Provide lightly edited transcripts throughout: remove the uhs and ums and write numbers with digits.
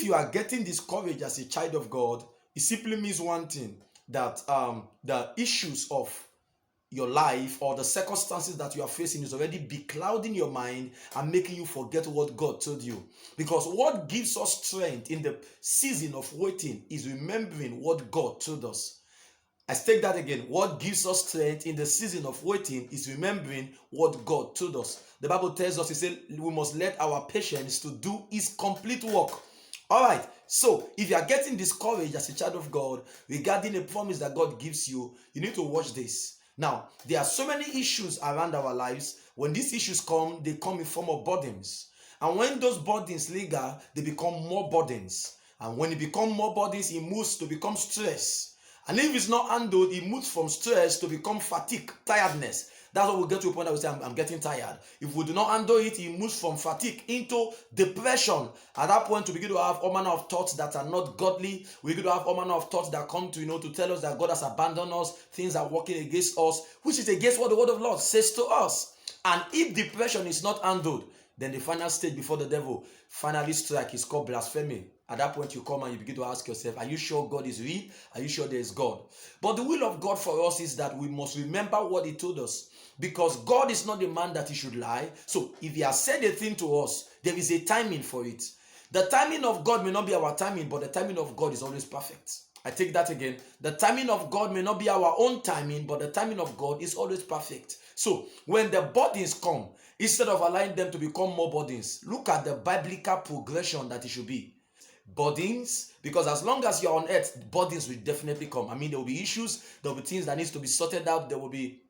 you are getting discouraged as a child of God, it simply means one thing, that the issues of your life or the circumstances that you are facing is already beclouding your mind and making you forget what God told you. Because what gives us strength in the season of waiting is remembering what God told us. I take that again. What gives us strength in the season of waiting is remembering what God told us. The Bible tells us, it says, we must let our patience to do His complete work. All right. So if you are getting discouraged as a child of God regarding a promise that God gives you, you need to watch this. Now, there are so many issues around our lives. When these issues come, they come in form of burdens. And when those burdens linger, they become more burdens. And when it becomes more burdens, it moves to become stress. And if it's not handled, it moves from stress to become fatigue, tiredness. That's what we get to a point that we say, I'm getting tired. If we do not handle it, it moves from fatigue into depression. At that point, we begin to have all manner of thoughts that are not godly. We begin to have all manner of thoughts that come to, to tell us that God has abandoned us. Things are working against us, which is against what the word of the Lord says to us. And if depression is not handled, then the final stage before the devil finally strike is called blasphemy. At that point, you come and you begin to ask yourself, are you sure God is real? Are you sure there is God? But the will of God for us is that we must remember what He told us. Because God is not the man that He should lie. So if He has said a thing to us, there is a timing for it. The timing of God may not be our timing, but the timing of God is always perfect. I take that again. The timing of God may not be our own timing, but the timing of God is always perfect. So when the burdens come, instead of allowing them to become more burdens, look at the biblical progression that it should be. Burdens, because as long as you're on earth, burdens will definitely come. I mean, there will be issues, there will be things that needs to be sorted out, there will be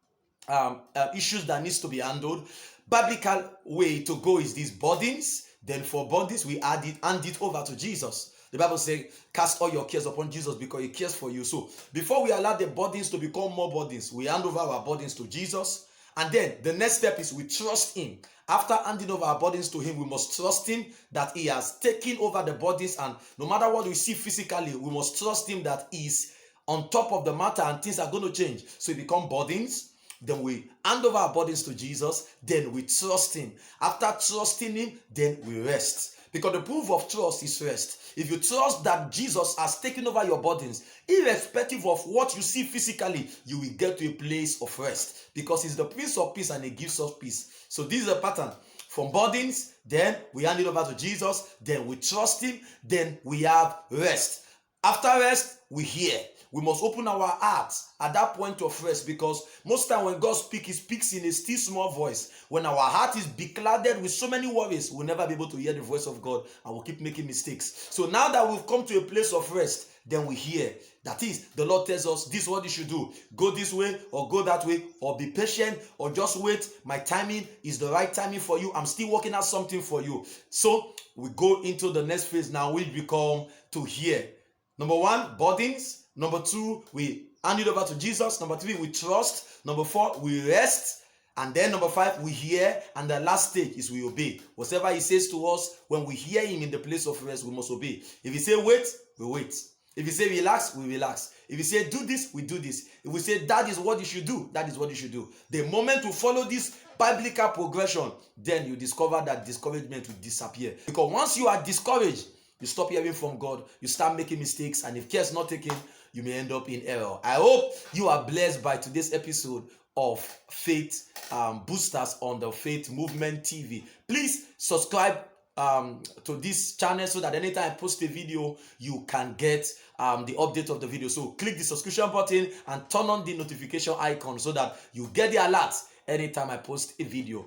issues that needs to be handled. Biblical way to go is these burdens. Then for burdens, we hand it over to Jesus. The Bible says, cast all your cares upon Jesus because He cares for you. So before we allow the burdens to become more burdens, we hand over our burdens to Jesus. And then the next step is we trust Him. After handing over our burdens to Him, we must trust Him that He has taken over the burdens. And no matter what we see physically, we must trust Him that He is on top of the matter and things are going to change. So it becomes burdens. Then we hand over our burdens to Jesus. Then we trust Him. After trusting Him, then we rest. Because the proof of trust is rest. If you trust that Jesus has taken over your burdens, irrespective of what you see physically, you will get to a place of rest. Because He's the Prince of Peace and He gives us peace. So this is a pattern. From burdens, then we hand it over to Jesus, then we trust Him, then we have rest. After rest, we hear. We must open our hearts at that point of rest, because most time when God speaks, He speaks in a still small voice. When our heart is beclouded with so many worries, we'll never be able to hear the voice of God and we'll keep making mistakes. So now that we've come to a place of rest, then we hear. That is, the Lord tells us, this is what you should do. Go this way or go that way, or be patient or just wait. My timing is the right timing for you. I'm still working out something for you. So we go into the next phase now, which become to hear. Number one, burdens. Number two, we hand it over to Jesus. Number three, we trust. Number four, we rest. And then number five, we hear. And the last stage is we obey. Whatever He says to us, when we hear Him in the place of rest, we must obey. If He say wait, we wait. If He say relax, we relax. If He say do this, we do this. If we say that is what you should do, that is what you should do. The moment we follow this biblical progression, then you discover that discouragement will disappear. Because once you are discouraged, you stop hearing from God, you start making mistakes, and if care is not taken, you may end up in error. I hope you are blessed by today's episode of Faith Boosters on the Faith Movement TV. Please subscribe to this channel so that anytime I post a video, you can get the update of the video. So click the subscription button and turn on the notification icon so that you get the alert anytime I post a video.